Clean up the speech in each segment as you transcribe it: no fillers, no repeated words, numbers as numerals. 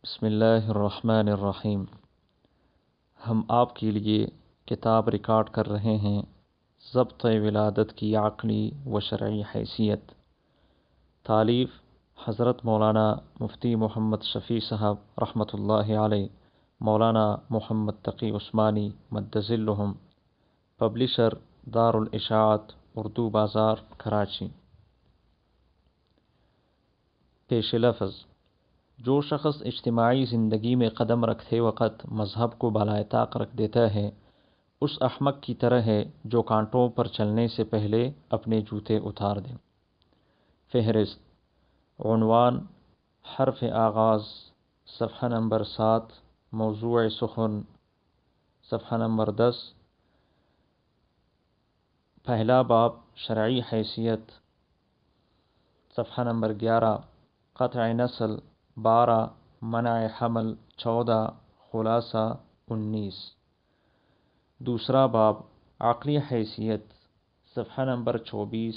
بسم اللہ الرحمن الرحیم۔ ہم آپ کے لیے کتاب ریکارڈ کر رہے ہیں ضبط ولادت کی عقلی و شرعی حیثیت۔ تالیف حضرت مولانا مفتی محمد شفیع صاحب رحمۃ اللہ علیہ، مولانا محمد تقی عثمانی مد ظلہم، پبلشر دارالاشاعت اردو بازار کراچی۔ پیش لفظ: جو شخص اجتماعی زندگی میں قدم رکھتے وقت مذہب کو بالائے طاق رکھ دیتا ہے، اس احمق کی طرح ہے جو کانٹوں پر چلنے سے پہلے اپنے جوتے اتار دے۔ فہرست: عنوان: حرف آغاز، صفحہ نمبر 7، موضوع سخن، صفحہ نمبر 10۔ پہلا باب شرعی حیثیت، صفحہ نمبر 11۔ قطع نسل 12، منع حمل 14، خلاصہ 19۔ دوسرا باب عقلی حیثیت، صفحہ نمبر 24۔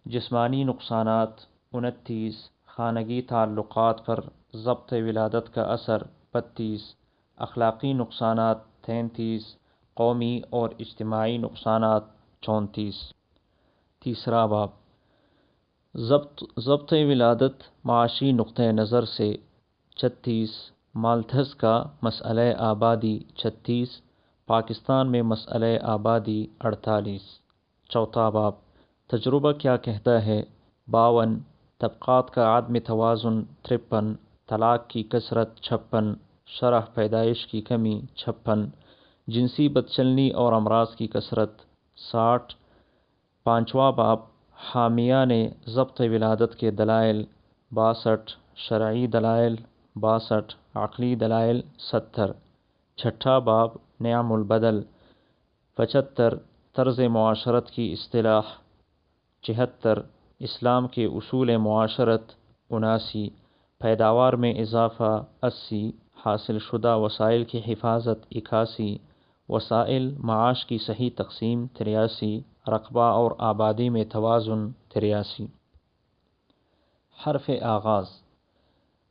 جسمانی نقصانات 29، خانگی تعلقات پر ضبط ولادت کا اثر 32، اخلاقی نقصانات 33، قومی اور اجتماعی نقصانات 34۔ تیسرا باب ضبط ولادت معاشی نقطہ نظر سے 36، مالتھس کا مسئلہ آبادی 36، پاکستان میں مسئلہ آبادی 48۔ چوتھا باب تجربہ کیا کہتا ہے 52، طبقات کا عدم توازن 53، طلاق کی کثرت 56، شرح پیدائش کی کمی 56، جنسی بدچلنی اور امراض کی کثرت 60۔ پانچواں باب حامیان ضبط ولادت کے دلائل 62، شرعی دلائل 62، عقلی دلائل 70۔ چھٹا باب نعم البدل 75، طرز معاشرت کی اصطلاح 74، اسلام کے اصول معاشرت 79، پیداوار میں اضافہ 80، حاصل شدہ وسائل کی حفاظت 81، وسائل معاش کی صحیح تقسیم 83، رقبہ اور آبادی میں توازن 83۔ حرف آغاز: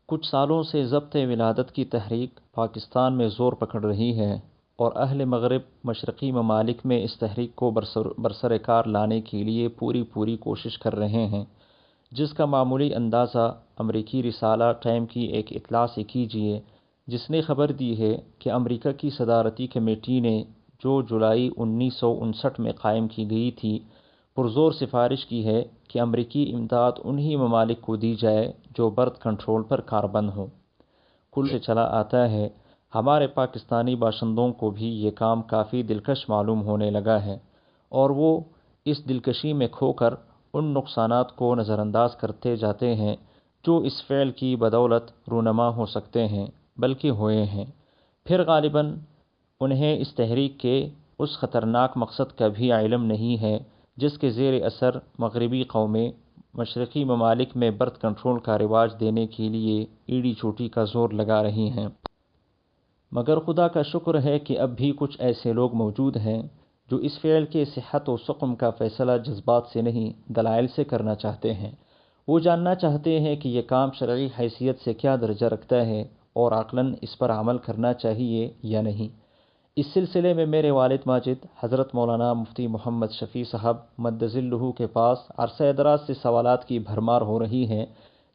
کچھ سالوں سے ضبط ولادت کی تحریک پاکستان میں زور پکڑ رہی ہے اور اہل مغرب مشرقی ممالک میں اس تحریک کو برسر کار لانے کے لیے پوری کوشش کر رہے ہیں، جس کا معمولی اندازہ امریکی رسالہ ٹائم کی ایک اطلاع سے کیجیے، جس نے خبر دی ہے کہ امریکہ کی صدارتی کمیٹی نے جو جولائی 1959 میں قائم کی گئی تھی، پرزور سفارش کی ہے کہ امریکی امداد انہی ممالک کو دی جائے جو برتھ کنٹرول پر کاربند ہوں۔ کل سے چلا آتا ہے ہمارے پاکستانی باشندوں کو بھی یہ کام کافی دلکش معلوم ہونے لگا ہے، اور وہ اس دلکشی میں کھو کر ان نقصانات کو نظر انداز کرتے جاتے ہیں جو اس فعل کی بدولت رونما ہو سکتے ہیں، بلکہ ہوئے ہیں۔ پھر غالباً انہیں اس تحریک کے اس خطرناک مقصد کا بھی علم نہیں ہے جس کے زیر اثر مغربی قومیں مشرقی ممالک میں برتھ کنٹرول کا رواج دینے کے لیے ایڑی چوٹی کا زور لگا رہی ہیں۔ مگر خدا کا شکر ہے کہ اب بھی کچھ ایسے لوگ موجود ہیں جو اس فعل کے صحت و سقم کا فیصلہ جذبات سے نہیں، دلائل سے کرنا چاہتے ہیں۔ وہ جاننا چاہتے ہیں کہ یہ کام شرعی حیثیت سے کیا درجہ رکھتا ہے اور عقلاً اس پر عمل کرنا چاہیے یا نہیں۔ اس سلسلے میں میرے والد ماجد حضرت مولانا مفتی محمد شفیع صاحب مد ظلہ کے پاس عرصہ دراز سے سوالات کی بھرمار ہو رہی ہے،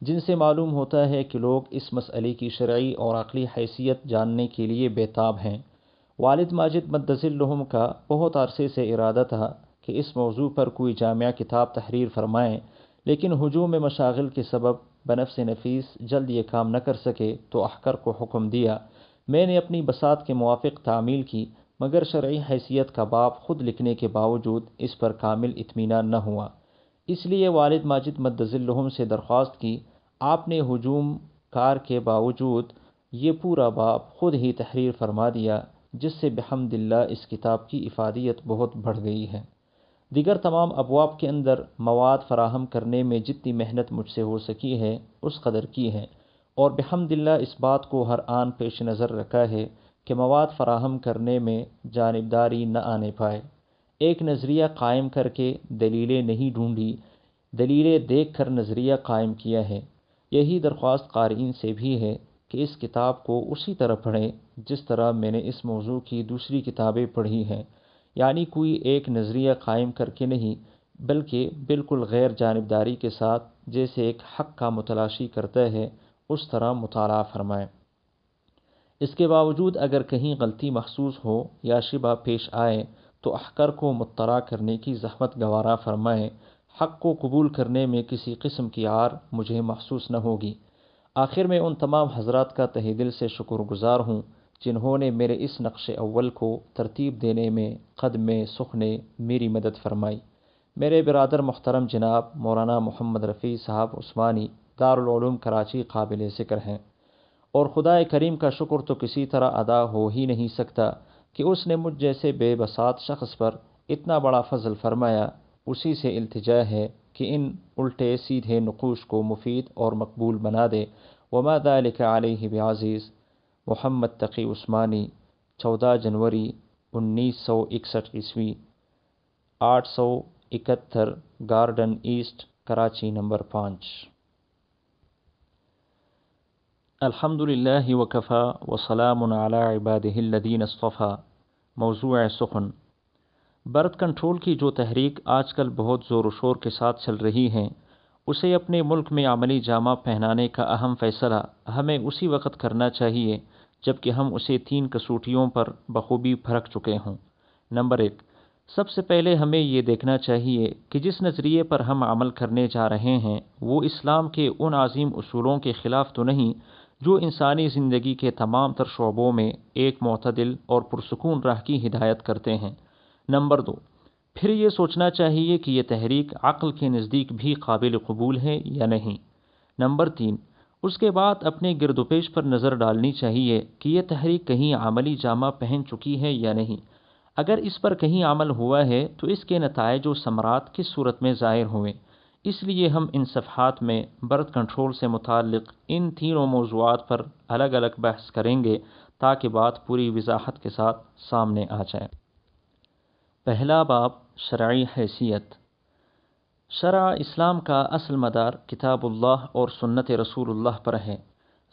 جن سے معلوم ہوتا ہے کہ لوگ اس مسئلے کی شرعی اور عقلی حیثیت جاننے کے لیے بے تاب ہیں۔ والد ماجد مد ظلہم کا بہت عرصے سے ارادہ تھا کہ اس موضوع پر کوئی جامع کتاب تحریر فرمائیں، لیکن ہجوم مشاغل کے سبب بنفس نفیس جلد یہ کام نہ کر سکے تو احقر کو حکم دیا۔ میں نے اپنی بساط کے موافق تعمیل کی، مگر شرعی حیثیت کا باب خود لکھنے کے باوجود اس پر کامل اطمینان نہ ہوا۔ اس لیے والد ماجد مد ظلہم سے درخواست کی، آپ نے ہجوم کار کے باوجود یہ پورا باب خود ہی تحریر فرما دیا، جس سے بحمد اللہ اس کتاب کی افادیت بہت بڑھ گئی ہے۔ دیگر تمام ابواب کے اندر مواد فراہم کرنے میں جتنی محنت مجھ سے ہو سکی ہے اس قدر کی ہے، اور بحمد اللہ اس بات کو ہر آن پیش نظر رکھا ہے کہ مواد فراہم کرنے میں جانبداری نہ آنے پائے۔ ایک نظریہ قائم کر کے دلیلیں نہیں ڈھونڈی، دلیلیں دیکھ کر نظریہ قائم کیا ہے۔ یہی درخواست قارئین سے بھی ہے کہ اس کتاب کو اسی طرح پڑھیں جس طرح میں نے اس موضوع کی دوسری کتابیں پڑھی ہیں، یعنی کوئی ایک نظریہ قائم کر کے نہیں، بلکہ بالکل غیر جانبداری کے ساتھ جیسے ایک حق کا متلاشی کرتا ہے اس طرح مطالعہ فرمائیں۔ اس کے باوجود اگر کہیں غلطی محسوس ہو یا شبہ پیش آئے تو احکار کو مطلع کرنے کی زحمت گوارا فرمائیں۔ حق کو قبول کرنے میں کسی قسم کی عار مجھے محسوس نہ ہوگی۔ آخر میں ان تمام حضرات کا تہہ دل سے شکر گزار ہوں جنہوں نے میرے اس نقش اول کو ترتیب دینے میں قدم سخن میری مدد فرمائی۔ میرے برادر محترم جناب مولانا محمد رفیع صاحب عثمانی دارالعلوم کراچی قابل ذکر ہیں، اور خدا کریم کا شکر تو کسی طرح ادا ہو ہی نہیں سکتا کہ اس نے مجھ جیسے بے بساط شخص پر اتنا بڑا فضل فرمایا۔ اسی سے التجا ہے کہ ان الٹے سیدھے نقوش کو مفید اور مقبول بنا دے۔ وما ذلک علیہ بعزیز۔ محمد تقی عثمانی، 14 جنوری 1961 عیسوی، 871 گارڈن ایسٹ، کراچی نمبر 5۔ الحمد للہ وکفا وسلام علی عبادہ الذین اصطفیٰ۔ موضوع سخن۔ برتھ کنٹرول کی جو تحریک آج کل بہت زور و شور کے ساتھ چل رہی ہے، اسے اپنے ملک میں عملی جامہ پہنانے کا اہم فیصلہ ہمیں اسی وقت کرنا چاہیے جب کہ ہم اسے 3 کسوٹیوں پر بخوبی پرکھ چکے ہوں۔ نمبر 1، سب سے پہلے ہمیں یہ دیکھنا چاہیے کہ جس نظریے پر ہم عمل کرنے جا رہے ہیں وہ اسلام کے ان عظیم اصولوں کے خلاف تو نہیں جو انسانی زندگی کے تمام تر شعبوں میں ایک معتدل اور پرسکون راہ کی ہدایت کرتے ہیں۔ نمبر 2، پھر یہ سوچنا چاہیے کہ یہ تحریک عقل کے نزدیک بھی قابل قبول ہے یا نہیں۔ نمبر 3، اس کے بعد اپنے گرد و پیش پر نظر ڈالنی چاہیے کہ یہ تحریک کہیں عملی جامہ پہن چکی ہے یا نہیں۔ اگر اس پر کہیں عمل ہوا ہے تو اس کے نتائج و ثمرات کس صورت میں ظاہر ہوئے۔ اس لیے ہم ان صفحات میں برتھ کنٹرول سے متعلق ان تینوں موضوعات پر الگ الگ بحث کریں گے تاکہ بات پوری وضاحت کے ساتھ سامنے آ جائے۔ پہلا باب، شرعی حیثیت۔ شرع اسلام کا اصل مدار کتاب اللہ اور سنت رسول اللہ پر ہے۔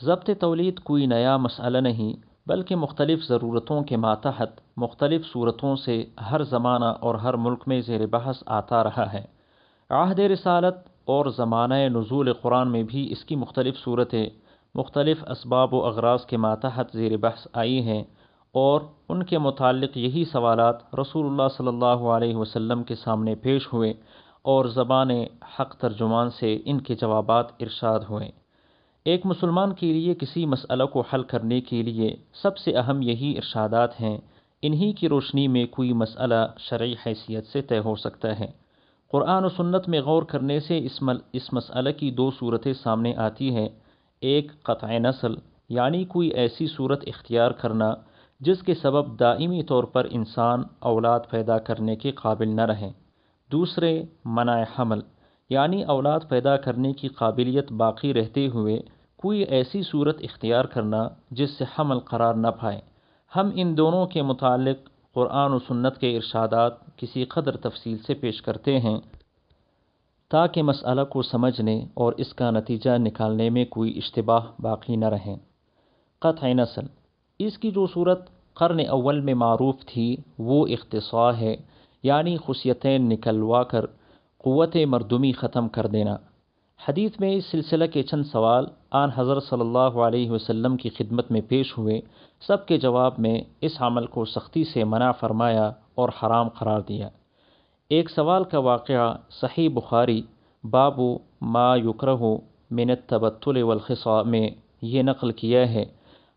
ضبط تولید کوئی نیا مسئلہ نہیں بلکہ مختلف ضرورتوں کے ماتحت مختلف صورتوں سے ہر زمانہ اور ہر ملک میں زیر بحث آتا رہا ہے۔ عہد رسالت اور زمانہ نزول قرآن میں بھی اس کی مختلف صورتیں مختلف اسباب و اغراض کے ماتحت زیر بحث آئی ہیں، اور ان کے متعلق یہی سوالات رسول اللہ صلی اللہ علیہ وسلم کے سامنے پیش ہوئے اور زبان حق ترجمان سے ان کے جوابات ارشاد ہوئے۔ ایک مسلمان کے لیے کسی مسئلہ کو حل کرنے کے لیے سب سے اہم یہی ارشادات ہیں۔ انہی کی روشنی میں کوئی مسئلہ شرعی حیثیت سے طے ہو سکتا ہے۔ قرآن و سنت میں غور کرنے سے اس مسئلہ کی 2 صورتیں سامنے آتی ہیں۔ ایک، قطع نسل، یعنی کوئی ایسی صورت اختیار کرنا جس کے سبب دائمی طور پر انسان اولاد پیدا کرنے کے قابل نہ رہے۔ دوسرے، منع حمل، یعنی اولاد پیدا کرنے کی قابلیت باقی رہتے ہوئے کوئی ایسی صورت اختیار کرنا جس سے حمل قرار نہ پائے۔ ہم ان دونوں کے متعلق قرآن و سنت کے ارشادات کسی قدر تفصیل سے پیش کرتے ہیں تاکہ مسئلہ کو سمجھنے اور اس کا نتیجہ نکالنے میں کوئی اشتباہ باقی نہ رہے۔ قطع نسل، اس کی جو صورت قرن اول میں معروف تھی وہ اختصاء ہے، یعنی خصیتین نکلوا کر قوت مردمی ختم کر دینا۔ حدیث میں اس سلسلہ کے چند سوال آن حضرت صلی اللہ علیہ وسلم کی خدمت میں پیش ہوئے۔ سب کے جواب میں اس عمل کو سختی سے منع فرمایا اور حرام قرار دیا۔ ایک سوال کا واقعہ صحیح بخاری باب ما یکرہ من التبتل والخصاء میں یہ نقل کیا ہے۔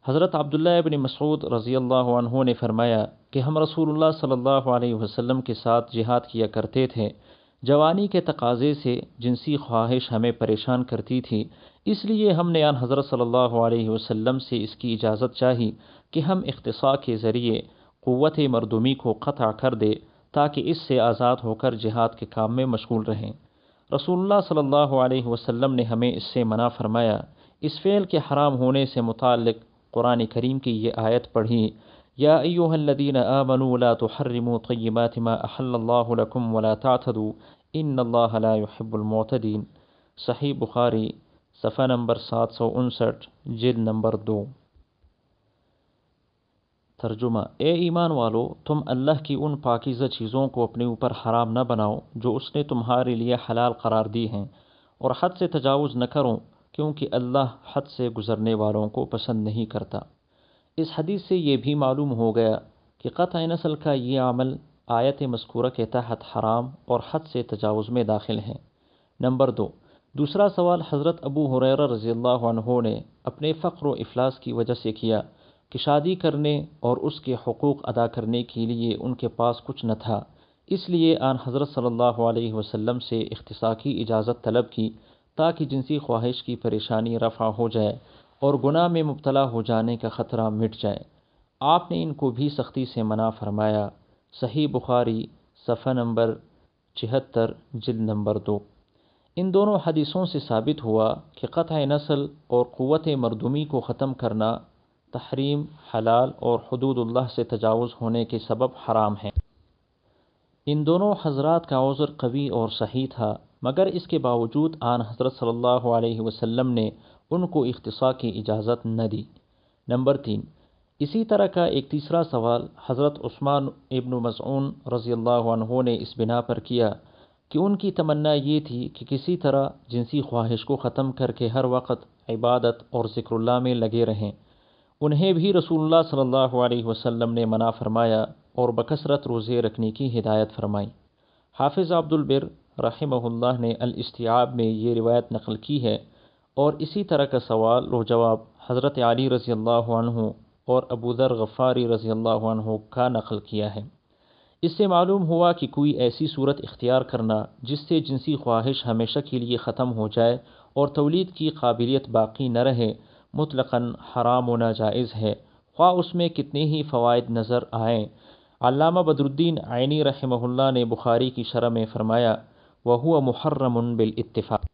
حضرت عبداللہ ابن مسعود رضی اللہ عنہ نے فرمایا کہ ہم رسول اللہ صلی اللہ علیہ وسلم کے ساتھ جہاد کیا کرتے تھے۔ جوانی کے تقاضے سے جنسی خواہش ہمیں پریشان کرتی تھی، اس لیے ہم نے آن حضرت صلی اللہ علیہ وسلم سے اس کی اجازت چاہی کہ ہم اختصاء کے ذریعے قوت مردمی کو قطع کر دے تاکہ اس سے آزاد ہو کر جہاد کے کام میں مشغول رہیں۔ رسول اللہ صلی اللہ علیہ وسلم نے ہمیں اس سے منع فرمایا۔ اس فعل کے حرام ہونے سے متعلق قرآن کریم کی یہ آیت پڑھی، یا ایہا الذین آمنوا لا تحرموا طیبات ما احل اللہ لکم ولا تعتدوا ان اللہ لا يحب المعتدین۔ صحیح بخاری صفحہ نمبر 759، جلد نمبر 2۔ ترجمہ: اے ایمان والو، تم اللہ کی ان پاکیزہ چیزوں کو اپنے اوپر حرام نہ بناؤ جو اس نے تمہارے لیے حلال قرار دی ہیں، اور حد سے تجاوز نہ کرو، کیونکہ اللہ حد سے گزرنے والوں کو پسند نہیں کرتا۔ اس حدیث سے یہ بھی معلوم ہو گیا کہ قطع نسل کا یہ عمل آیت مذکورہ کے تحت حرام اور حد سے تجاوز میں داخل ہے۔ نمبر 2، دوسرا سوال حضرت ابو ہریرہ رضی اللہ عنہ نے اپنے فقر و افلاس کی وجہ سے کیا کہ شادی کرنے اور اس کے حقوق ادا کرنے کے لیے ان کے پاس کچھ نہ تھا، اس لیے آن حضرت صلی اللہ علیہ وسلم سے اختصاص کی اجازت طلب کی تاکہ جنسی خواہش کی پریشانی رفع ہو جائے اور گناہ میں مبتلا ہو جانے کا خطرہ مٹ جائے۔ آپ نے ان کو بھی سختی سے منع فرمایا۔ صحیح بخاری، صفحہ نمبر 76، جلد نمبر 2۔ ان دونوں حدیثوں سے ثابت ہوا کہ قطع نسل اور قوت مردمی کو ختم کرنا تحریم، حلال اور حدود اللہ سے تجاوز ہونے کے سبب حرام ہے۔ ان دونوں حضرات کا عذر قوی اور صحیح تھا، مگر اس کے باوجود آن حضرت صلی اللہ علیہ وسلم نے ان کو اختصاص کی اجازت نہ دی۔ نمبر 3، اسی طرح کا ایک تیسرا سوال حضرت عثمان ابن مظعون رضی اللہ عنہ نے اس بنا پر کیا کہ ان کی تمنا یہ تھی کہ کسی طرح جنسی خواہش کو ختم کر کے ہر وقت عبادت اور ذکر اللہ میں لگے رہیں۔ انہیں بھی رسول اللہ صلی اللہ علیہ وسلم نے منع فرمایا اور بکثرت روزے رکھنے کی ہدایت فرمائی۔ حافظ عبد البر رحمہ اللہ نے الاستیعاب میں یہ روایت نقل کی ہے، اور اسی طرح کا سوال و جواب حضرت علی رضی اللہ عنہ اور ابو ذر غفاری رضی اللہ عنہ کا نقل کیا ہے۔ اس سے معلوم ہوا کہ کوئی ایسی صورت اختیار کرنا جس سے جنسی خواہش ہمیشہ کے لیے ختم ہو جائے اور تولید کی قابلیت باقی نہ رہے، مطلقاً حرام و ناجائز ہے، خواہ اس میں کتنے ہی فوائد نظر آئیں۔ علامہ بدر الدین عینی رحمہ اللہ نے بخاری کی شرح میں فرمایا، وَهُوَ مُحَرَّمٌ بِالْاتِّفَاق،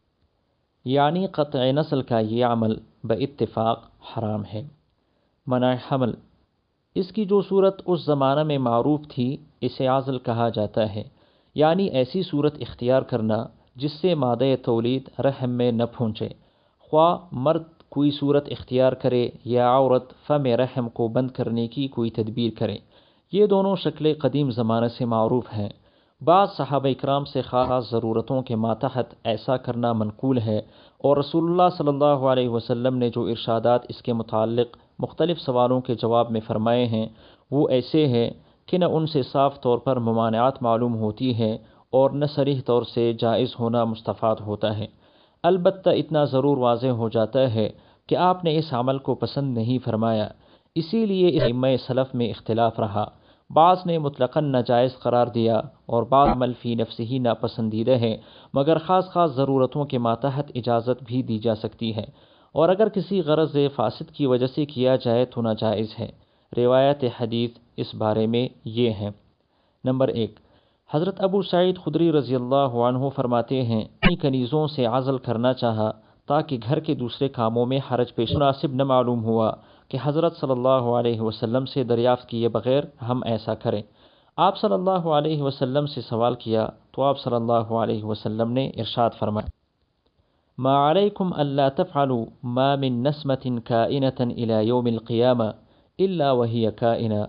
یعنی قطع نسل کا یہ عمل باتفاق حرام ہے۔ منع حمل، اس کی جو صورت اس زمانہ میں معروف تھی اسے عزل کہا جاتا ہے، یعنی ایسی صورت اختیار کرنا جس سے مادہ تولید رحم میں نہ پہنچے، خواہ مرد کوئی صورت اختیار کرے یا عورت فم رحم کو بند کرنے کی کوئی تدبیر کرے۔ یہ دونوں شکلیں قدیم زمانے سے معروف ہیں۔ بعض صحابہ اکرام سے خاص ضرورتوں کے ماتحت ایسا کرنا منقول ہے، اور رسول اللہ صلی اللہ علیہ وسلم نے جو ارشادات اس کے متعلق مختلف سوالوں کے جواب میں فرمائے ہیں وہ ایسے ہیں کہ نہ ان سے صاف طور پر ممانعات معلوم ہوتی ہے اور نہ صریح طور سے جائز ہونا مستفاد ہوتا ہے۔ البتہ اتنا ضرور واضح ہو جاتا ہے کہ آپ نے اس عمل کو پسند نہیں فرمایا، اسی لیے اس ائمہ سلف میں اختلاف رہا۔ بعض نے مطلقاً ناجائز قرار دیا اور بعض عمل فی نفسہ ہی ناپسندیدہ ہے، مگر خاص ضرورتوں کے ماتحت اجازت بھی دی جا سکتی ہے، اور اگر کسی غرض فاسد کی وجہ سے کیا جائے تو ناجائز ہے۔ روایت حدیث اس بارے میں یہ ہیں۔ نمبر 1، حضرت ابو سعید خدری رضی اللہ عنہ فرماتے ہیں، اپنی کنیزوں سے عزل کرنا چاہا تاکہ گھر کے دوسرے کاموں میں حرج پیش مناسب نہ معلوم ہوا کہ حضرت صلی اللہ علیہ وسلم سے دریافت کیے بغیر ہم ایسا کریں۔ آپ صلی اللہ علیہ وسلم سے سوال کیا تو آپ صلی اللہ علیہ وسلم نے ارشاد فرمایا، ما علیکم الا تفعلوا ما من نسمۃ کائنۃ الی یوم القیامہ الا وہی کائنہ،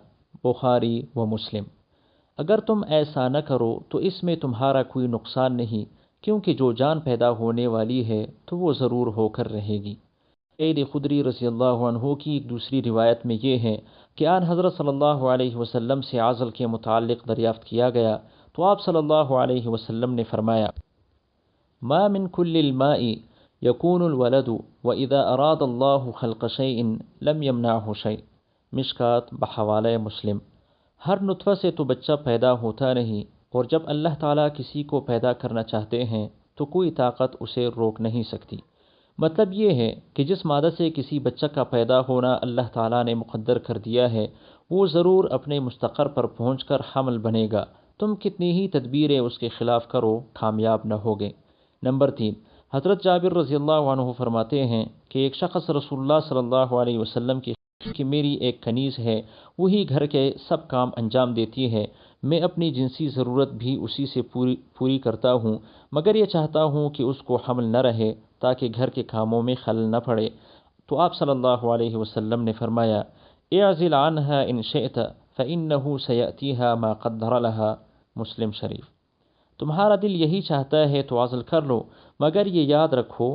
بخاری و مسلم۔ اگر تم ایسا نہ کرو تو اس میں تمہارا کوئی نقصان نہیں، کیونکہ جو جان پیدا ہونے والی ہے تو وہ ضرور ہو کر رہے گی۔ سعید خدری رضی اللہ عنہ کی ایک دوسری روایت میں یہ ہے کہ آن حضرت صلی اللہ علیہ وسلم سے عزل کے متعلق دریافت کیا گیا تو آپ صلی اللہ علیہ وسلم نے فرمایا، ما من کل الماء یکون الولد واذا اراد اللہ خلق شیء لم یمنعہ شیء، مشکات بحوالہ مسلم۔ ہر نطفہ سے تو بچہ پیدا ہوتا نہیں، اور جب اللہ تعالیٰ کسی کو پیدا کرنا چاہتے ہیں تو کوئی طاقت اسے روک نہیں سکتی۔ مطلب یہ ہے کہ جس مادہ سے کسی بچہ کا پیدا ہونا اللہ تعالیٰ نے مقدر کر دیا ہے وہ ضرور اپنے مستقر پر پہنچ کر حمل بنے گا، تم کتنی ہی تدبیریں اس کے خلاف کرو کامیاب نہ ہوگے۔ نمبر 3، حضرت جابر رضی اللہ عنہ فرماتے ہیں کہ ایک شخص رسول اللہ صلی اللہ علیہ وسلم کی کہ میری ایک کنیز ہے، وہی گھر کے سب کام انجام دیتی ہے، میں اپنی جنسی ضرورت بھی اسی سے پوری کرتا ہوں، مگر یہ چاہتا ہوں کہ اس کو حمل نہ رہے تاکہ گھر کے کاموں میں خلل نہ پڑے۔ تو آپ صلی اللہ علیہ وسلم نے فرمایا، اعزل عنها ان شئت فإنه سيأتيها ما قدر لها، مسلم شریف۔ تمہارا دل یہی چاہتا ہے تو عزل کر لو، مگر یہ یاد رکھو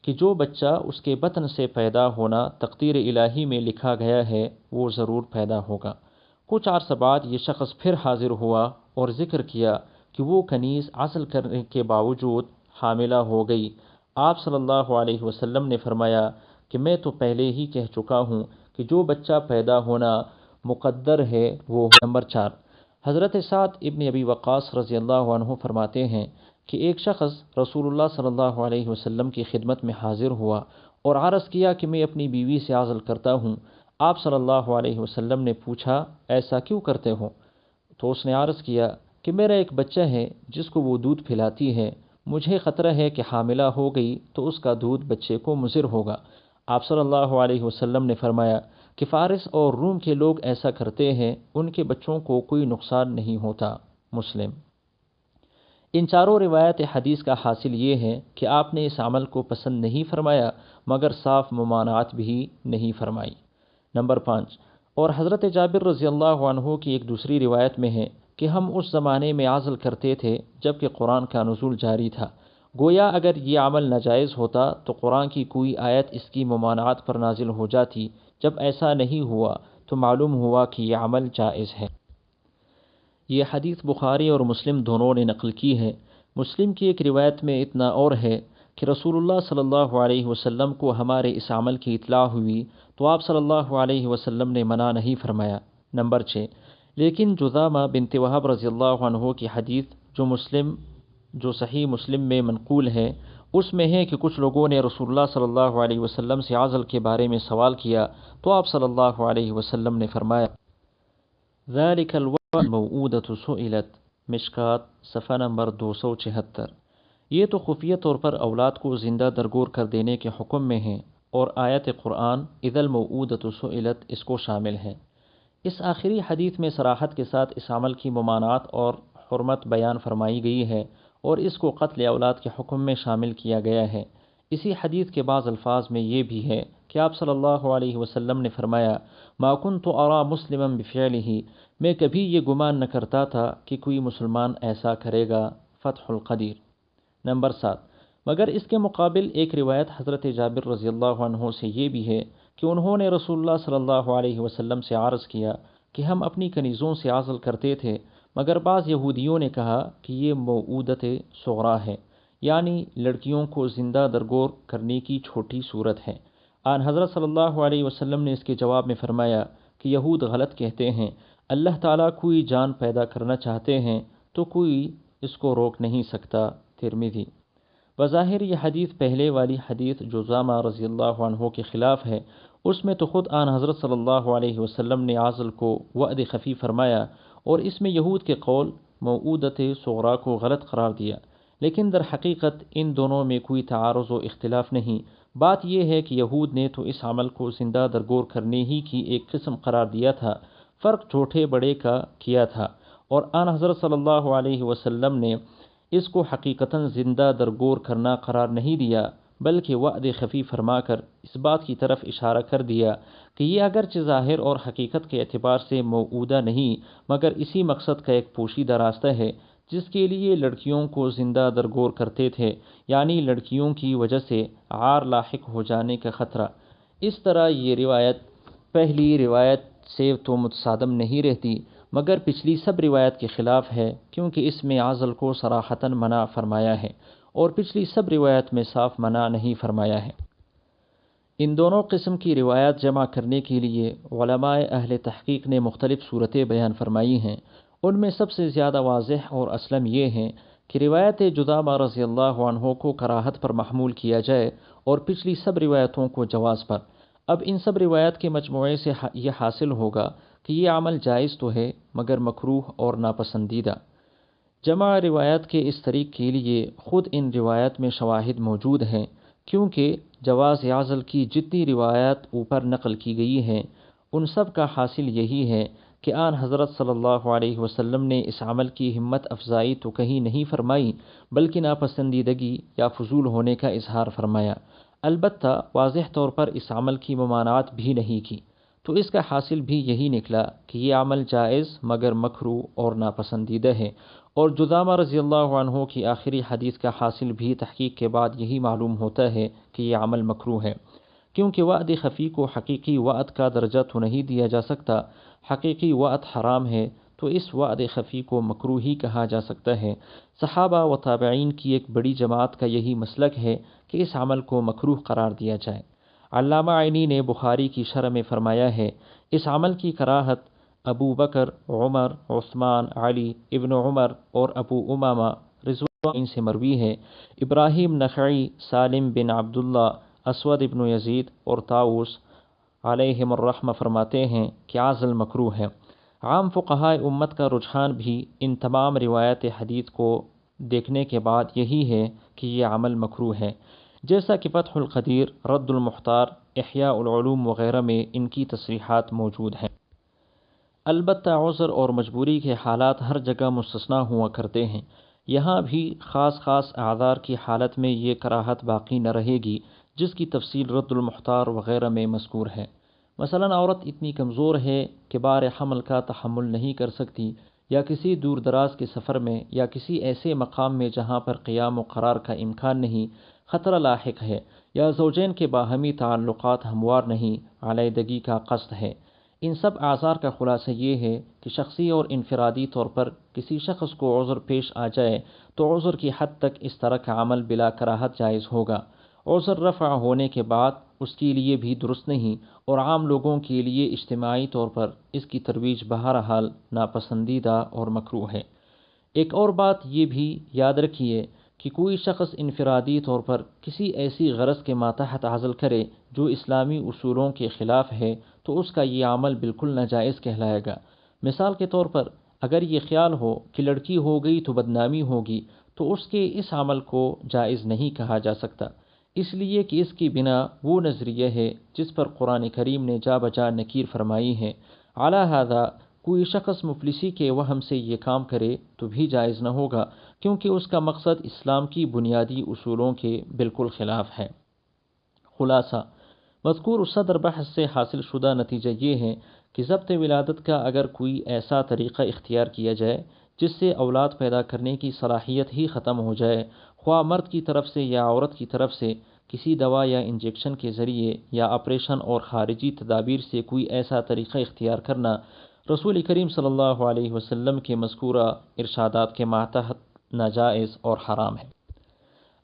کہ جو بچہ اس کے بطن سے پیدا ہونا تقدیر الہی میں لکھا گیا ہے وہ ضرور پیدا ہوگا۔ کچھ عرصہ بعد یہ شخص پھر حاضر ہوا اور ذکر کیا کہ وہ کنیز عزل کرنے کے باوجود حاملہ ہو گئی۔ آپ صلی اللہ علیہ وسلم نے فرمایا کہ میں تو پہلے ہی کہہ چکا ہوں کہ جو بچہ پیدا ہونا مقدر ہے وہ نمبر 4، حضرت سعد ابن ابی وقاص رضی اللہ عنہ فرماتے ہیں کہ ایک شخص رسول اللہ صلی اللہ علیہ وسلم کی خدمت میں حاضر ہوا اور عرض کیا کہ میں اپنی بیوی سے عزل کرتا ہوں۔ آپ صلی اللہ علیہ وسلم نے پوچھا، ایسا کیوں کرتے ہو؟ تو اس نے عرض کیا کہ میرا ایک بچہ ہے جس کو وہ دودھ پلاتی ہے، مجھے خطرہ ہے کہ حاملہ ہو گئی تو اس کا دودھ بچے کو مضر ہوگا۔ آپ صلی اللہ علیہ وسلم نے فرمایا کہ فارس اور روم کے لوگ ایسا کرتے ہیں، ان کے بچوں کو کوئی نقصان نہیں ہوتا، مسلم۔ ان چاروں روایت حدیث کا حاصل یہ ہے کہ آپ نے اس عمل کو پسند نہیں فرمایا مگر صاف ممانعت بھی نہیں فرمائی۔ نمبر 5، اور حضرت جابر رضی اللہ عنہ کی ایک دوسری روایت میں ہے کہ ہم اس زمانے میں عزل کرتے تھے جب کہ قرآن کا نزول جاری تھا، گویا اگر یہ عمل ناجائز ہوتا تو قرآن کی کوئی آیت اس کی ممانعت پر نازل ہو جاتی، جب ایسا نہیں ہوا تو معلوم ہوا کہ یہ عمل جائز ہے۔ یہ حدیث بخاری اور مسلم دونوں نے نقل کی ہے۔ مسلم کی ایک روایت میں اتنا اور ہے کہ رسول اللہ صلی اللہ علیہ وسلم کو ہمارے اس عمل کی اطلاع ہوئی تو آپ صلی اللہ علیہ وسلم نے منع نہیں فرمایا۔ نمبر 6، لیکن جذامہ بنت وہب رضی اللہ عنہ کی حدیث جو صحیح مسلم میں منقول ہے، اس میں ہے کہ کچھ لوگوں نے رسول اللہ صلی اللہ علیہ وسلم سے عزل کے بارے میں سوال کیا تو آپ صلی اللہ علیہ وسلم نے فرمایا، ذالک الموعودۃ سئلت، مشکات صفحہ نمبر 276۔ یہ تو خفیہ طور پر اولاد کو زندہ درگور کر دینے کے حکم میں ہیں، اور آیت قرآن اذا الموعودۃ سئلت اس کو شامل ہے۔ اس آخری حدیث میں صراحت کے ساتھ اس عمل کی ممانعت اور حرمت بیان فرمائی گئی ہے اور اس کو قتل اولاد کے حکم میں شامل کیا گیا ہے۔ اسی حدیث کے بعض الفاظ میں یہ بھی ہے کہ آپ صلی اللہ علیہ وسلم نے فرمایا، ما کنت ارى مسلما بفعلہ، میں کبھی یہ گمان نہ کرتا تھا کہ کوئی مسلمان ایسا کرے گا، فتح القدیر۔ نمبر 7، مگر اس کے مقابل ایک روایت حضرت جابر رضی اللہ عنہ سے یہ بھی ہے کہ انہوں نے رسول اللہ صلی اللہ علیہ وسلم سے عرض کیا کہ ہم اپنی کنیزوں سے عزل کرتے تھے، مگر بعض یہودیوں نے کہا کہ یہ موعودۃ صغریٰ ہے، یعنی لڑکیوں کو زندہ درگور کرنے کی چھوٹی صورت ہے۔ آن حضرت صلی اللہ علیہ وسلم نے اس کے جواب میں فرمایا کہ یہود غلط کہتے ہیں، اللہ تعالیٰ کوئی جان پیدا کرنا چاہتے ہیں تو کوئی اس کو روک نہیں سکتا، ترمذی۔ بظاہر یہ حدیث پہلے والی حدیث جذامہ رضی اللہ عنہ کے خلاف ہے، اس میں تو خود آن حضرت صلی اللہ علیہ وسلم نے عزل کو وعد خفی فرمایا اور اس میں یہود کے قول موعودۃ صغریٰ کو غلط قرار دیا، لیکن در حقیقت ان دونوں میں کوئی تعارض و اختلاف نہیں۔ بات یہ ہے کہ یہود نے تو اس عمل کو زندہ درگور کرنے ہی کی ایک قسم قرار دیا تھا، فرق چھوٹے بڑے کا کیا تھا، اور آن حضرت صلی اللہ علیہ وسلم نے اس کو حقیقتاً زندہ درگور کرنا قرار نہیں دیا، بلکہ وعد خفی فرما کر اس بات کی طرف اشارہ کر دیا کہ یہ اگرچہ ظاہر اور حقیقت کے اعتبار سے موعودہ نہیں، مگر اسی مقصد کا ایک پوشیدہ راستہ ہے جس کے لیے لڑکیوں کو زندہ درگور کرتے تھے، یعنی لڑکیوں کی وجہ سے عار لاحق ہو جانے کا خطرہ۔ اس طرح یہ روایت پہلی روایت سے تو متصادم نہیں رہتی، مگر پچھلی سب روایت کے خلاف ہے، کیونکہ اس میں عزل کو صراحتاً منع فرمایا ہے اور پچھلی سب روایت میں صاف منع نہیں فرمایا ہے۔ ان دونوں قسم کی روایات جمع کرنے کے لیے علماء اہل تحقیق نے مختلف صورتیں بیان فرمائی ہیں۔ ان میں سب سے زیادہ واضح اور اسلم یہ ہیں کہ روایت جذامہ رضی اللہ عنہ کو کراہت پر محمول کیا جائے اور پچھلی سب روایتوں کو جواز پر۔ اب ان سب روایات کے مجموعے سے یہ حاصل ہوگا کہ یہ عمل جائز تو ہے مگر مکروہ اور ناپسندیدہ۔ جمع روایت کے اس طریق کے لیے خود ان روایت میں شواہد موجود ہیں، کیونکہ جواز عزل کی جتنی روایات اوپر نقل کی گئی ہیں ان سب کا حاصل یہی ہے کہ آن حضرت صلی اللہ علیہ وسلم نے اس عمل کی ہمت افزائی تو کہیں نہیں فرمائی، بلکہ ناپسندیدگی یا فضول ہونے کا اظہار فرمایا، البتہ واضح طور پر اس عمل کی ممانعت بھی نہیں کی۔ تو اس کا حاصل بھی یہی نکلا کہ یہ عمل جائز مگر مکروہ اور ناپسندیدہ ہے، اور جذامہ رضی اللہ عنہ کی آخری حدیث کا حاصل بھی تحقیق کے بعد یہی معلوم ہوتا ہے کہ یہ عمل مکروہ ہے، کیونکہ وعد خفی کو حقیقی وعد کا درجہ تو نہیں دیا جا سکتا، حقیقی وعد حرام ہے تو اس وعد خفی کو مکروہ ہی کہا جا سکتا ہے۔ صحابہ و تابعین کی ایک بڑی جماعت کا یہی مسلک ہے کہ اس عمل کو مکروہ قرار دیا جائے۔ علامہ عینی نے بخاری کی شرح میں فرمایا ہے، اس عمل کی کراہت ابو بکر، عمر، عثمان، علی ابن عمر اور ابو امامہ رضوان سے مروی ہے۔ ابراہیم نخعی، سالم بن عبداللہ، اسود ابن یزید اور طاؤس علیہم الرحمہ فرماتے ہیں کہ عزل مکروہ ہے۔ عام فقہائے امت کا رجحان بھی ان تمام روایت حدیث کو دیکھنے کے بعد یہی ہے کہ یہ عمل مکروہ ہے، جیسا کہ فتح القدیر، رد المختار، احیاء العلوم وغیرہ میں ان کی تصریحات موجود ہیں۔ البتہ عذر اور مجبوری کے حالات ہر جگہ مستثنیٰ ہوا کرتے ہیں، یہاں بھی خاص اعذار کی حالت میں یہ کراہت باقی نہ رہے گی، جس کی تفصیل رد المختار وغیرہ میں مذکور ہے۔ مثلا عورت اتنی کمزور ہے کہ بار حمل کا تحمل نہیں کر سکتی، یا کسی دور دراز کے سفر میں، یا کسی ایسے مقام میں جہاں پر قیام و قرار کا امکان نہیں، خطرہ لاحق ہے، یا زوجین کے باہمی تعلقات ہموار نہیں، علیحدگی کا قصد ہے۔ ان سب اعذار کا خلاصہ یہ ہے کہ شخصی اور انفرادی طور پر کسی شخص کو عذر پیش آ جائے تو عذر کی حد تک اس طرح کا عمل بلا کراہت جائز ہوگا۔ عذر رفع ہونے کے بعد اس کے لیے بھی درست نہیں، اور عام لوگوں کے لیے اجتماعی طور پر اس کی ترویج بہرحال ناپسندیدہ اور مکروہ ہے۔ ایک اور بات یہ بھی یاد رکھیے کہ کوئی شخص انفرادی طور پر کسی ایسی غرض کے ماتحت عزل کرے جو اسلامی اصولوں کے خلاف ہے تو اس کا یہ عمل بالکل ناجائز کہلائے گا۔ مثال کے طور پر اگر یہ خیال ہو کہ لڑکی ہو گئی تو بدنامی ہوگی تو اس کے اس عمل کو جائز نہیں کہا جا سکتا، اس لیے کہ اس کی بنا وہ نظریہ ہے جس پر قرآن کریم نے جا بجا نکیر فرمائی ہے۔ علی ھذا کوئی شخص مفلسی کے وہم سے یہ کام کرے تو بھی جائز نہ ہوگا، کیونکہ اس کا مقصد اسلام کی بنیادی اصولوں کے بالکل خلاف ہے۔ خلاصہ مذکور صدر بحث سے حاصل شدہ نتیجہ یہ ہے کہ ضبط ولادت کا اگر کوئی ایسا طریقہ اختیار کیا جائے جس سے اولاد پیدا کرنے کی صلاحیت ہی ختم ہو جائے، خواہ مرد کی طرف سے یا عورت کی طرف سے، کسی دوا یا انجیکشن کے ذریعے یا آپریشن اور خارجی تدابیر سے کوئی ایسا طریقہ اختیار کرنا رسول کریم صلی اللہ علیہ وسلم کے مذکورہ ارشادات کے ماتحت ناجائز اور حرام ہے۔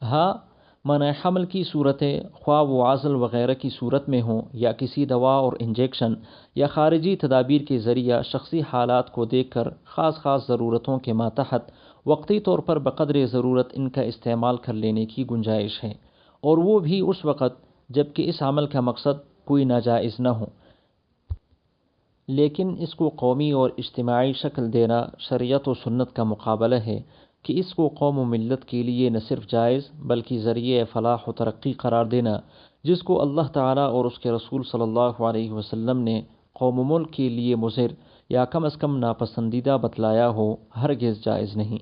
ہاں، منع حمل کی صورتیں خواہ وہ عزل وغیرہ کی صورت میں ہوں یا کسی دوا اور انجیکشن یا خارجی تدابیر کے ذریعہ شخصی حالات کو دیکھ کر خاص ضرورتوں کے ماتحت وقتی طور پر بقدر ضرورت ان کا استعمال کر لینے کی گنجائش ہے، اور وہ بھی اس وقت جب کہ اس عمل کا مقصد کوئی ناجائز نہ ہو، لیکن اس کو قومی اور اجتماعی شکل دینا شریعت و سنت کا مقابلہ ہے کہ اس کو قوم و ملت کے لیے نہ صرف جائز بلکہ ذریعہ فلاح و ترقی قرار دینا، جس کو اللہ تعالیٰ اور اس کے رسول صلی اللہ علیہ وسلم نے قوم و ملک کے لیے مضر یا کم از کم ناپسندیدہ بتلایا ہو، ہرگز جائز نہیں،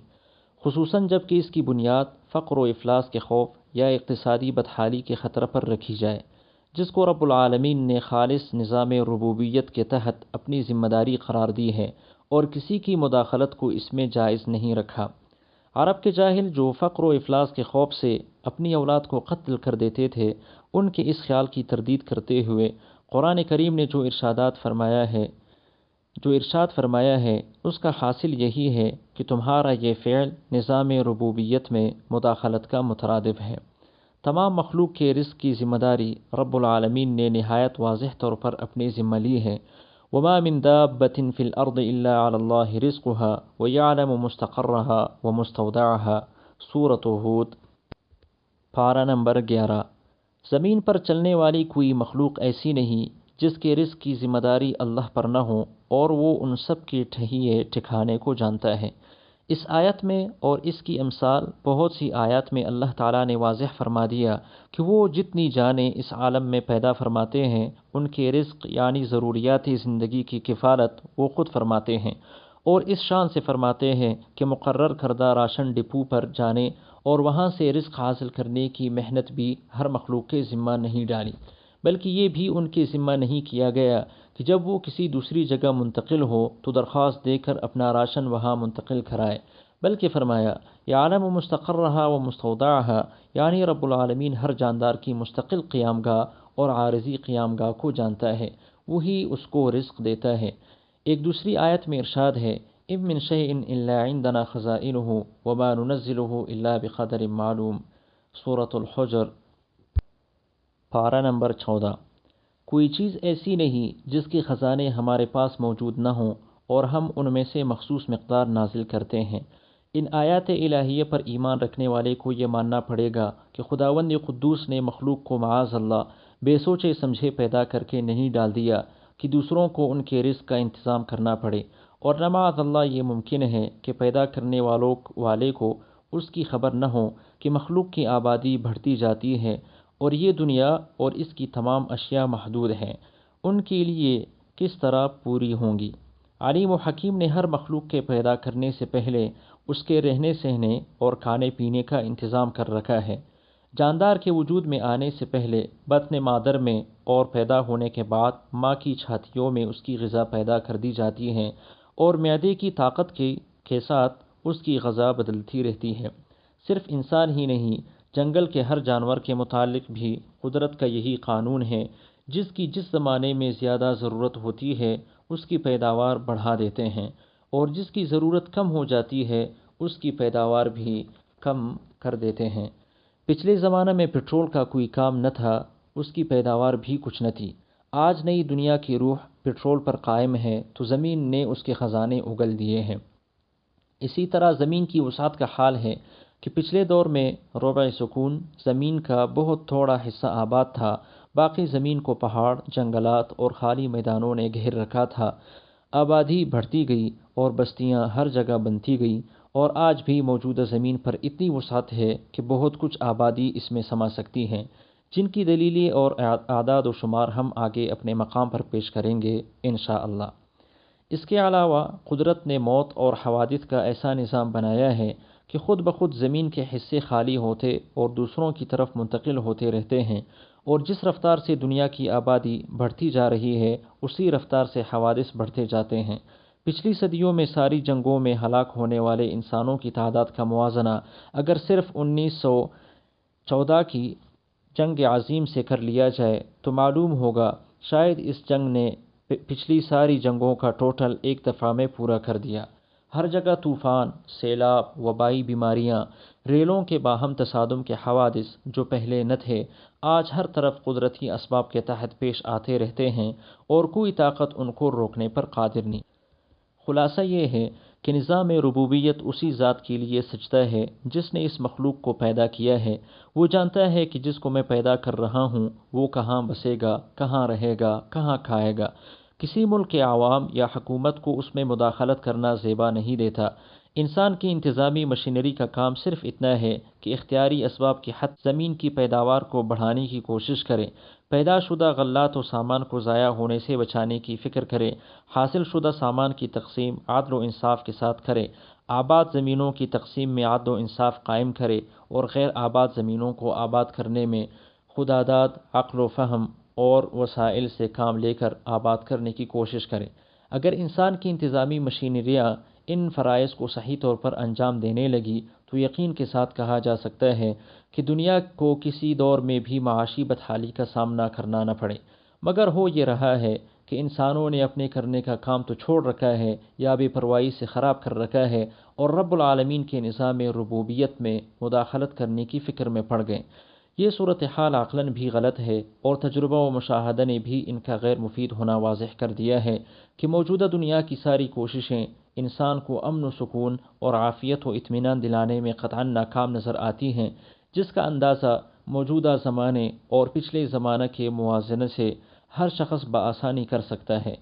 خصوصاً جب کہ اس کی بنیاد فقر و افلاس کے خوف یا اقتصادی بدحالی کے خطرہ پر رکھی جائے، جس کو رب العالمین نے خالص نظام ربوبیت کے تحت اپنی ذمہ داری قرار دی ہے، اور کسی کی مداخلت کو اس میں جائز نہیں رکھا۔ عرب کے جاہل جو فقر و افلاس کے خوف سے اپنی اولاد کو قتل کر دیتے تھے، ان کے اس خیال کی تردید کرتے ہوئے قرآن کریم نے جو ارشاد فرمایا ہے اس کا حاصل یہی ہے کہ تمہارا یہ فعل نظام ربوبیت میں مداخلت کا مترادف ہے۔ تمام مخلوق کے رزق کی ذمہ داری رب العالمین نے نہایت واضح طور پر اپنی ذمہ لی ہے۔ وما من دابة في الأرض إلا على الله رزقها ويعلم مستقرها ومستودعها، سورۃ ہود، پارہ نمبر 11۔ زمین پر چلنے والی کوئی مخلوق ایسی نہیں جس کے رزق کی ذمہ داری اللہ پر نہ ہو، اور وہ ان سب کے ٹھہیے ٹھکانے کو جانتا ہے۔ اس آیت میں اور اس کی امثال بہت سی آیات میں اللہ تعالیٰ نے واضح فرما دیا کہ وہ جتنی جانیں اس عالم میں پیدا فرماتے ہیں ان کے رزق یعنی ضروریات زندگی کی کفالت وہ خود فرماتے ہیں، اور اس شان سے فرماتے ہیں کہ مقرر کردہ راشن ڈپو پر جانے اور وہاں سے رزق حاصل کرنے کی محنت بھی ہر مخلوق کے ذمہ نہیں ڈالی، بلکہ یہ بھی ان کے ذمہ نہیں کیا گیا کہ جب وہ کسی دوسری جگہ منتقل ہو تو درخواست دے کر اپنا راشن وہاں منتقل کرائے، بلکہ فرمایا یعلم مستقرها و مستودعها، یعنی رب العالمین ہر جاندار کی مستقل قیام گاہ اور عارضی قیام گاہ کو جانتا ہے، وہی اس کو رزق دیتا ہے۔ ایک دوسری آیت میں ارشاد ہے ام من شیء الا عندنا خزائنه وما ننزله الا بقدر معلوم، سورۃ الحجر، پارہ نمبر 14۔ کوئی چیز ایسی نہیں جس کے خزانے ہمارے پاس موجود نہ ہوں اور ہم ان میں سے مخصوص مقدار نازل کرتے ہیں۔ ان آیات الہیہ پر ایمان رکھنے والے کو یہ ماننا پڑے گا کہ خداوند قدوس نے مخلوق کو معاذ اللہ بے سوچے سمجھے پیدا کر کے نہیں ڈال دیا کہ دوسروں کو ان کے رزق کا انتظام کرنا پڑے، اور نہ معاذ اللہ یہ ممکن ہے کہ پیدا کرنے والے کو اس کی خبر نہ ہو کہ مخلوق کی آبادی بڑھتی جاتی ہے اور یہ دنیا اور اس کی تمام اشیاء محدود ہیں، ان کے لیے کس طرح پوری ہوں گی۔ علیم و حکیم نے ہر مخلوق کے پیدا کرنے سے پہلے اس کے رہنے سہنے اور کھانے پینے کا انتظام کر رکھا ہے۔ جاندار کے وجود میں آنے سے پہلے بطن مادر میں اور پیدا ہونے کے بعد ماں کی چھاتیوں میں اس کی غذا پیدا کر دی جاتی ہے، اور معدے کی طاقت کے ساتھ اس کی غذا بدلتی رہتی ہے۔ صرف انسان ہی نہیں، جنگل کے ہر جانور کے متعلق بھی قدرت کا یہی قانون ہے، جس کی جس زمانے میں زیادہ ضرورت ہوتی ہے اس کی پیداوار بڑھا دیتے ہیں، اور جس کی ضرورت کم ہو جاتی ہے اس کی پیداوار بھی کم کر دیتے ہیں۔ پچھلے زمانہ میں پٹرول کا کوئی کام نہ تھا، اس کی پیداوار بھی کچھ نہ تھی۔ آج نئی دنیا کی روح پٹرول پر قائم ہے تو زمین نے اس کے خزانے اگل دیے ہیں۔ اسی طرح زمین کی وسعت کا حال ہے کہ پچھلے دور میں ربع سکون زمین کا بہت تھوڑا حصہ آباد تھا، باقی زمین کو پہاڑ، جنگلات اور خالی میدانوں نے گھیر رکھا تھا۔ آبادی بڑھتی گئی اور بستیاں ہر جگہ بنتی گئیں، اور آج بھی موجودہ زمین پر اتنی وسعت ہے کہ بہت کچھ آبادی اس میں سما سکتی ہیں، جن کی دلیلیں اور اعداد و شمار ہم آگے اپنے مقام پر پیش کریں گے انشاءاللہ۔ اس کے علاوہ قدرت نے موت اور حوادث کا ایسا نظام بنایا ہے کہ خود بخود زمین کے حصے خالی ہوتے اور دوسروں کی طرف منتقل ہوتے رہتے ہیں، اور جس رفتار سے دنیا کی آبادی بڑھتی جا رہی ہے اسی رفتار سے حوادث بڑھتے جاتے ہیں۔ پچھلی صدیوں میں ساری جنگوں میں ہلاک ہونے والے انسانوں کی تعداد کا موازنہ اگر صرف 1914 کی جنگ عظیم سے کر لیا جائے تو معلوم ہوگا شاید اس جنگ نے پچھلی ساری جنگوں کا ٹوٹل ایک دفعہ میں پورا کر دیا۔ ہر جگہ طوفان، سیلاب، وبائی بیماریاں، ریلوں کے باہم تصادم کے حوادث جو پہلے نہ تھے، آج ہر طرف قدرتی اسباب کے تحت پیش آتے رہتے ہیں، اور کوئی طاقت ان کو روکنے پر قادر نہیں۔ خلاصہ یہ ہے کہ نظام ربوبیت اسی ذات کے لیے سجدہ ہے جس نے اس مخلوق کو پیدا کیا ہے۔ وہ جانتا ہے کہ جس کو میں پیدا کر رہا ہوں وہ کہاں بسے گا، کہاں رہے گا، کہاں کھائے گا۔ کسی ملک کے عوام یا حکومت کو اس میں مداخلت کرنا زیبا نہیں دیتا۔ انسان کی انتظامی مشینری کا کام صرف اتنا ہے کہ اختیاری اسباب کی حد زمین کی پیداوار کو بڑھانے کی کوشش کرے، پیدا شدہ غلات و سامان کو ضائع ہونے سے بچانے کی فکر کرے، حاصل شدہ سامان کی تقسیم عدل و انصاف کے ساتھ کرے، آباد زمینوں کی تقسیم میں عدل و انصاف قائم کرے، اور غیر آباد زمینوں کو آباد کرنے میں خودداد، عقل و فہم اور وسائل سے کام لے کر آباد کرنے کی کوشش کرے۔ اگر انسان کی انتظامی مشینریاں ان فرائض کو صحیح طور پر انجام دینے لگی تو یقین کے ساتھ کہا جا سکتا ہے کہ دنیا کو کسی دور میں بھی معاشی بدحالی کا سامنا کرنا نہ پڑے، مگر ہو یہ رہا ہے کہ انسانوں نے اپنے کرنے کا کام تو چھوڑ رکھا ہے یا بے پرواہی سے خراب کر رکھا ہے، اور رب العالمین کے نظام ربوبیت میں مداخلت کرنے کی فکر میں پڑ گئے۔ یہ صورتحال عقلاً بھی غلط ہے، اور تجربہ و مشاہدہ نے بھی ان کا غیر مفید ہونا واضح کر دیا ہے کہ موجودہ دنیا کی ساری کوششیں انسان کو امن و سکون اور عافیت و اطمینان دلانے میں قطعاً ناکام نظر آتی ہیں، جس کا اندازہ موجودہ زمانے اور پچھلے زمانہ کے موازنے سے ہر شخص بآسانی کر سکتا ہے۔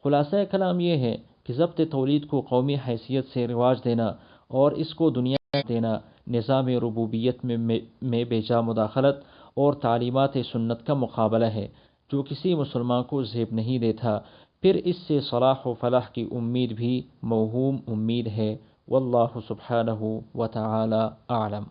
خلاصہ کلام یہ ہے کہ ضبط تولید کو قومی حیثیت سے رواج دینا اور اس کو دنیا دینا نظام ربوبیت میں بیجا مداخلت اور تعلیمات سنت کا مقابلہ ہے جو کسی مسلمان کو زیب نہیں دیتا، پھر اس سے صلاح و فلاح کی امید بھی موہوم امید ہے۔ واللہ سبحانہ و تعالی اعلم۔